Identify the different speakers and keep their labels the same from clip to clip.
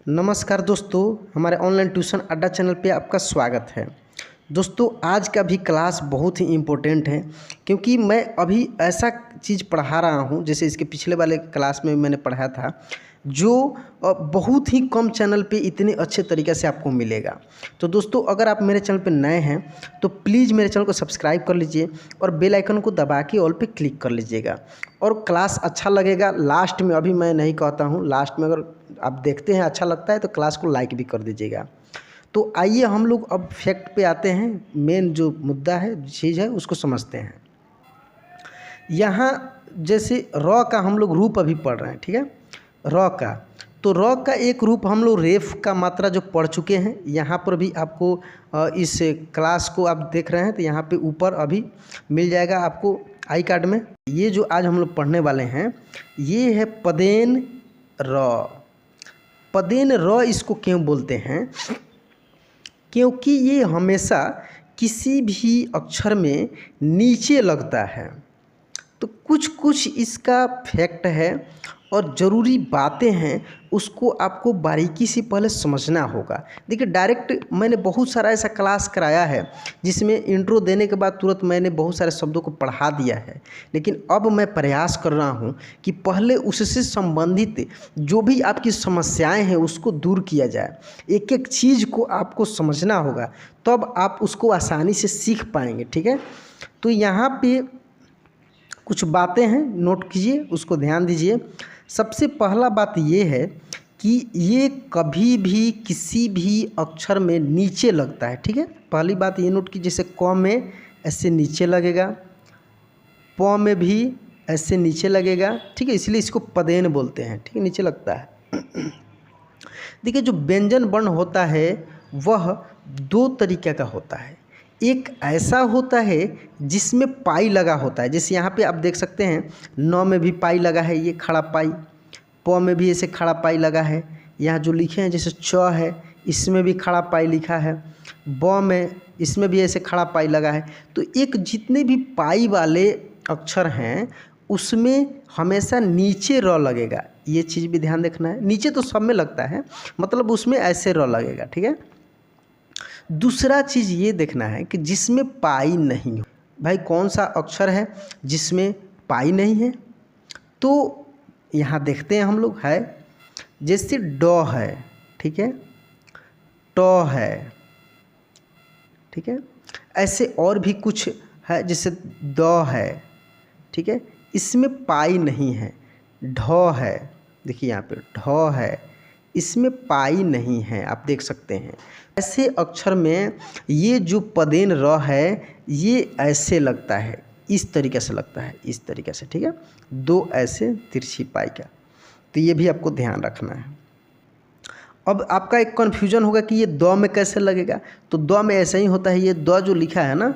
Speaker 1: नमस्कार दोस्तों, हमारे ऑनलाइन ट्यूशन अड्डा चैनल पे आपका स्वागत है। दोस्तों, आज का भी क्लास बहुत ही इम्पोर्टेंट है क्योंकि मैं अभी ऐसा चीज़ पढ़ा रहा हूँ, जैसे इसके पिछले वाले क्लास में मैंने पढ़ाया था, जो बहुत ही कम चैनल पे इतने अच्छे तरीके से आपको मिलेगा। तो दोस्तों, अगर आप मेरे चैनल पे नए हैं तो प्लीज़ मेरे चैनल को सब्सक्राइब कर लीजिए और बेल आइकन को दबा के ऑल पे क्लिक कर लीजिएगा। और क्लास अच्छा लगेगा लास्ट में, अभी मैं नहीं कहता हूँ, लास्ट में अगर आप देखते हैं अच्छा लगता है तो क्लास को लाइक भी कर दीजिएगा। तो आइए हम लोग अब फैक्ट पे आते हैं, मेन जो मुद्दा है, चीज़ है, उसको समझते हैं। यहाँ जैसे र का हम लोग रूप अभी पढ़ रहे हैं, ठीक है, र का। तो र का एक रूप हम लोग रेफ का मात्रा जो पढ़ चुके हैं, यहाँ पर भी आपको इस क्लास को आप देख रहे हैं तो यहाँ पे ऊपर अभी मिल जाएगा आपको आई कार्ड में। ये जो आज हम लोग पढ़ने वाले हैं ये है पदेन र। पदेन र इसको क्यों बोलते हैं? क्योंकि ये हमेशा किसी भी अक्षर में नीचे लगता है। तो कुछ कुछ इसका फैक्ट है और ज़रूरी बातें हैं, उसको आपको बारीकी से पहले समझना होगा। देखिए, डायरेक्ट मैंने बहुत सारा ऐसा क्लास कराया है जिसमें इंट्रो देने के बाद तुरंत मैंने बहुत सारे शब्दों को पढ़ा दिया है, लेकिन अब मैं प्रयास कर रहा हूं कि पहले उससे संबंधित जो भी आपकी समस्याएं हैं उसको दूर किया जाए। एक एक चीज़ को आपको समझना होगा, तब आप उसको आसानी से सीख पाएंगे, ठीक है। तो यहाँ पे कुछ बातें हैं, नोट कीजिए, उसको ध्यान दीजिए। सबसे पहला बात ये है कि ये कभी भी किसी भी अक्षर में नीचे लगता है, ठीक है। पहली बात ये नोट कीजिए, जैसे क में ऐसे नीचे लगेगा, प में भी ऐसे नीचे लगेगा, ठीक है, इसलिए इसको पदेन बोलते हैं, ठीक है, नीचे लगता है। देखिए, जो व्यंजन वर्ण होता है वह दो तरीके का होता है। एक ऐसा होता है जिसमें पाई लगा होता है, जैसे यहाँ पे आप देख सकते हैं, न में भी पाई लगा है, ये खड़ा पाई, प में भी ऐसे खड़ा पाई लगा है, यहाँ जो लिखे हैं जैसे च है इसमें भी खड़ा पाई लिखा है, ब में इसमें भी ऐसे खड़ा पाई लगा है। तो एक जितने भी पाई वाले अक्षर हैं उसमें हमेशा नीचे र लगेगा, ये चीज़ भी ध्यान रखना है। नीचे तो सब में लगता है, मतलब उसमें ऐसे र लगेगा, ठीक है। दूसरा चीज़ ये देखना है कि जिसमें पाई नहीं हो, भाई कौन सा अक्षर है जिसमें पाई नहीं है? तो यहाँ देखते हैं हम लोग, है जैसे ड है, ठीक है, ट है, ठीक है, ऐसे और भी कुछ है, जैसे द है, ठीक है, इसमें पाई नहीं है। ढ है, देखिए यहाँ पे ढ है, इसमें पाई नहीं है, आप देख सकते हैं। ऐसे अक्षर में ये जो पदेन र है ये ऐसे लगता है, इस तरीके से लगता है, इस तरीके से, ठीक है, दो ऐसे तिरछी पाई का। तो ये भी आपको ध्यान रखना है। अब आपका एक कन्फ्यूजन होगा कि ये द में कैसे लगेगा, तो द में ऐसा ही होता है, ये द जो लिखा है ना,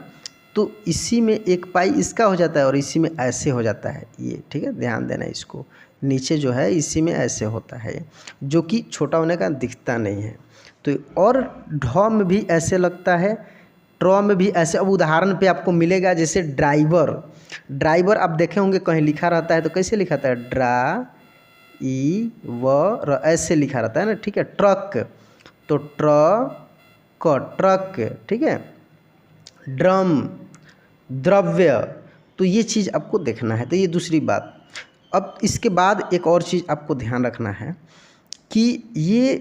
Speaker 1: तो इसी में एक पाई इसका हो जाता है और इसी में ऐसे हो जाता है ये, ठीक है, ध्यान देना इसको। नीचे जो है इसी में ऐसे होता है, जो कि छोटा होने का दिखता नहीं है। तो और ढ में भी ऐसे लगता है, ट्र में भी ऐसे। अब उदाहरण पे आपको मिलेगा, जैसे ड्राइवर, ड्राइवर आप देखे होंगे कहीं लिखा रहता है तो कैसे लिखा रहता है, ड्रा ई व र, ऐसे लिखा रहता है ना, ठीक है। ट्रक तो क, ट्रक, ठीक है। ड्रम, द्रव्य, तो ये चीज़ आपको देखना है। तो ये दूसरी बात। अब इसके बाद एक और चीज़ आपको ध्यान रखना है कि ये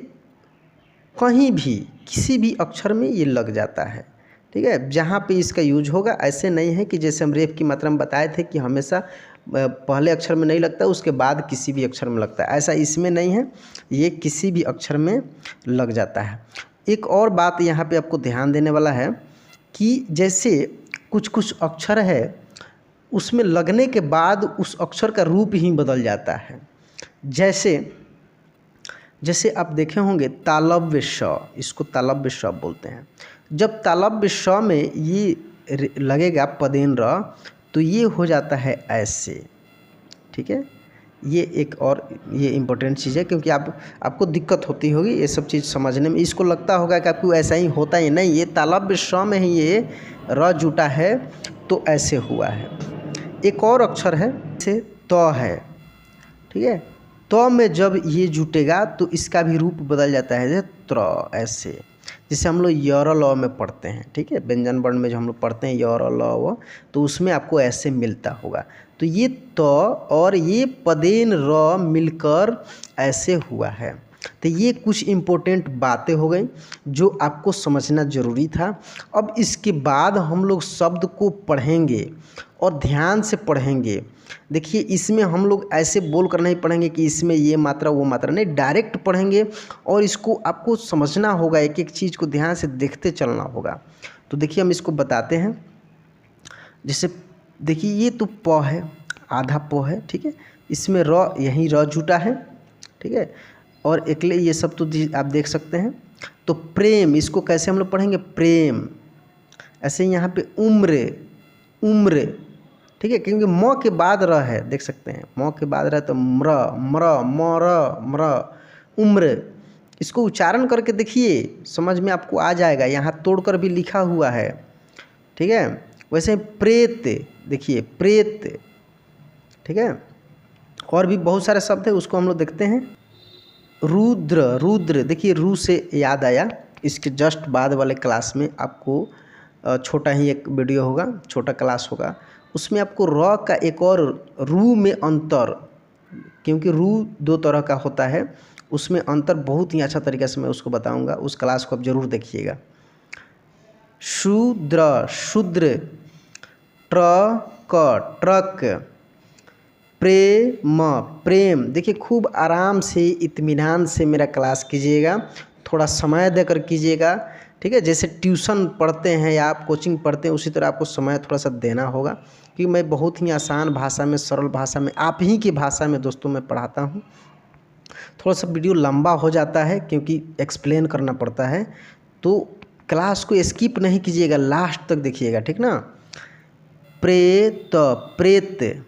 Speaker 1: कहीं भी किसी भी अक्षर में ये लग जाता है, ठीक है, जहाँ पे इसका यूज होगा। ऐसे नहीं है कि जैसे हम रेफ की मात्रा में बताए थे कि हमेशा पहले अक्षर में नहीं लगता उसके बाद किसी भी अक्षर में लगता है, ऐसा इसमें नहीं है, ये किसी भी अक्षर में लग जाता है। एक और बात यहाँ पे आपको ध्यान देने वाला है कि जैसे कुछ कुछ अक्षर है उसमें लगने के बाद उस अक्षर का रूप ही बदल जाता है। जैसे आप देखे होंगे तालव्य श, इसको तालव्य श बोलते हैं। जब तालव्य श में ये लगेगा पदेन र तो ये हो जाता है ऐसे, ठीक है। ये एक और ये इम्पोर्टेंट चीज़ है, क्योंकि आपको दिक्कत होती होगी ये सब चीज़ समझने में। इसको लगता होगा कि आपको ऐसा ही होता है, नहीं, ये तालव्य श में ही ये र जुटा है तो ऐसे हुआ है। एक और अक्षर है जैसे त है, ठीक है, तो में जब ये जुटेगा तो इसका भी रूप बदल जाता है जैसे त्र, ऐसे जिसे हम लोग यर ल में पढ़ते हैं, ठीक है, व्यंजन वर्ण में जो हम लोग पढ़ते हैं यर ल व, तो उसमें आपको ऐसे मिलता होगा। तो ये त और ये पदेन र मिलकर ऐसे हुआ है। तो ये कुछ इम्पोर्टेंट बातें हो गई जो आपको समझना ज़रूरी था। अब इसके बाद हम लोग शब्द को पढ़ेंगे और ध्यान से पढ़ेंगे। देखिए इसमें हम लोग ऐसे बोल कर नहीं पढ़ेंगे कि इसमें ये मात्रा वो मात्रा, नहीं, डायरेक्ट पढ़ेंगे और इसको आपको समझना होगा, एक एक चीज़ को ध्यान से देखते चलना होगा। तो देखिए हम इसको बताते हैं। जैसे देखिए ये तो प है, आधा प है, ठीक है, इसमें र, यहीं र जुटा है, ठीक है, और अकेले ये सब तो आप देख सकते हैं। तो प्रेम, इसको कैसे हम लोग पढ़ेंगे, प्रेम। ऐसे यहाँ पे उम्र, उम्र, ठीक है, क्योंकि म के बाद र है, देख सकते हैं, म के बाद र तो म्र, म्र, मर, म्र, उम्र। इसको उच्चारण करके देखिए, समझ में आपको आ जाएगा। यहाँ तोड़कर भी लिखा हुआ है, ठीक है। वैसे प्रेत, देखिए प्रेत, ठीक है, और भी बहुत सारे शब्द है, उसको हम लोग देखते हैं। रुद्र, रुद्र, देखिए रू से याद आया, इसके जस्ट बाद वाले क्लास में आपको छोटा ही एक वीडियो होगा, छोटा क्लास होगा, उसमें आपको र का एक और रू में अंतर, क्योंकि रू दो तरह का होता है, उसमें अंतर बहुत ही अच्छा तरीके से मैं उसको बताऊंगा। उस क्लास को आप जरूर देखिएगा। शूद्र, शूद्र, ट्रक, ट्रक, प्रेम, प्रेम। देखिए खूब आराम से इत्मीनान से मेरा क्लास कीजिएगा, थोड़ा समय देकर कीजिएगा, ठीक है। जैसे ट्यूशन पढ़ते हैं या आप कोचिंग पढ़ते हैं उसी तरह आपको समय थोड़ा सा देना होगा, क्योंकि मैं बहुत ही आसान भाषा में, सरल भाषा में, आप ही की भाषा में दोस्तों मैं पढ़ाता हूँ। थोड़ा सा वीडियो लंबा हो जाता है क्योंकि एक्सप्लेन करना पड़ता है, तो क्लास को स्किप नहीं कीजिएगा, लास्ट तक देखिएगा, ठीक ना। प्रेत, प्रेत,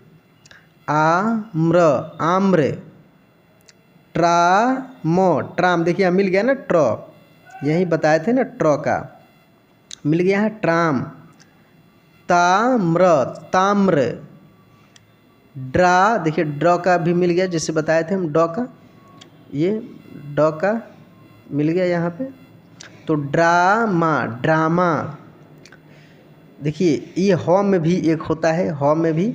Speaker 1: आम्र, आम्र, ट्राम, ट्राम, देखिए यहाँ मिल गया ना, ट्र, यही बताए थे ना, ट्र का मिल गया है, ट्राम। ताम्र, ताम्र, ड्रा, देखिए ड्र का भी मिल गया, जैसे बताए थे हम, ड का, ये ड का मिल गया यहाँ पे। तो ड्रामा, ड्रामा, देखिए ये ह में भी एक होता है, ह में भी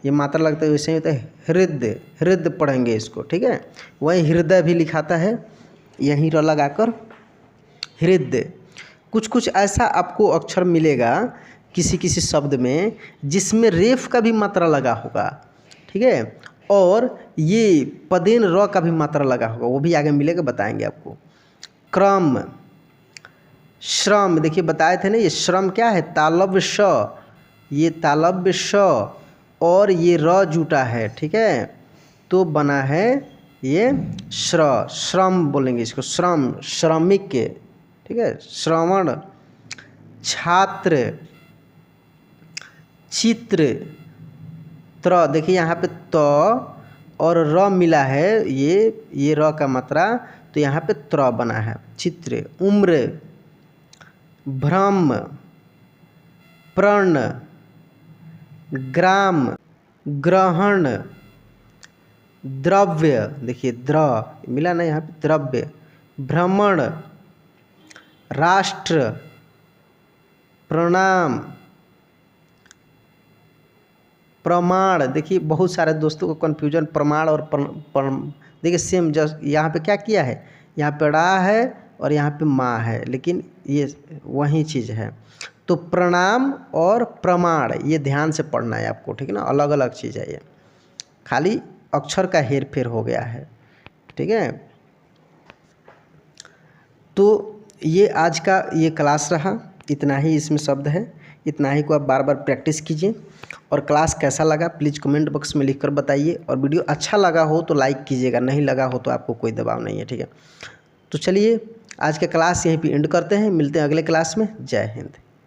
Speaker 1: ये मात्रा लगता है, वैसे ही होता है हृदय, हृदय पढ़ेंगे इसको, ठीक है। वही हृदय भी लिखाता है, यहीं र लगाकर हृदय। कुछ कुछ ऐसा आपको अक्षर मिलेगा किसी किसी शब्द में जिसमें रेफ का भी मात्रा लगा होगा, ठीक है, और ये पदेन र का भी मात्रा लगा होगा, वो भी आगे मिलेगा, बताएंगे आपको। क्रम, श्रम, देखिए बताए थे ना, ये श्रम क्या है, तालव्य श, ये तालव्य श और ये र जुटा है, ठीक है, तो बना है ये श्र, श्रम बोलेंगे इसको, श्रम, श्रमिक, ठीक है, श्रवण, छात्र, चित्र, त्र, देखिए यहाँ पे त और र मिला है, ये र का मात्रा, तो यहाँ पे त्र बना है, चित्र। उम्र, भ्रम, प्रण, ग्राम, ग्रहण, द्रव्य, देखिए द्र मिला ना यहाँ पे, द्रव्य, भ्रमण, राष्ट्र, प्रणाम, प्रमाण, देखिए बहुत सारे दोस्तों को कन्फ्यूजन प्रमाण और देखिए सेम, जस्ट यहाँ पे क्या किया है, यहाँ पे ड़ा है और यहाँ पे माँ है, लेकिन ये वही चीज़ है। तो प्रणाम और प्रमाण ये ध्यान से पढ़ना है आपको, ठीक है ना, अलग अलग चीज़ है, ये खाली अक्षर का हेर फेर हो गया है, ठीक है। तो ये आज का ये क्लास रहा, इतना ही इसमें शब्द है, इतना ही को आप बार बार प्रैक्टिस कीजिए। और क्लास कैसा लगा प्लीज़ कमेंट बॉक्स में लिखकर बताइए, और वीडियो अच्छा लगा हो तो लाइक कीजिएगा, नहीं लगा हो तो आपको कोई दबाव नहीं है, ठीक है। तो चलिए आज का क्लास यहीं पे एंड करते हैं, मिलते हैं अगले क्लास में। जय हिंद।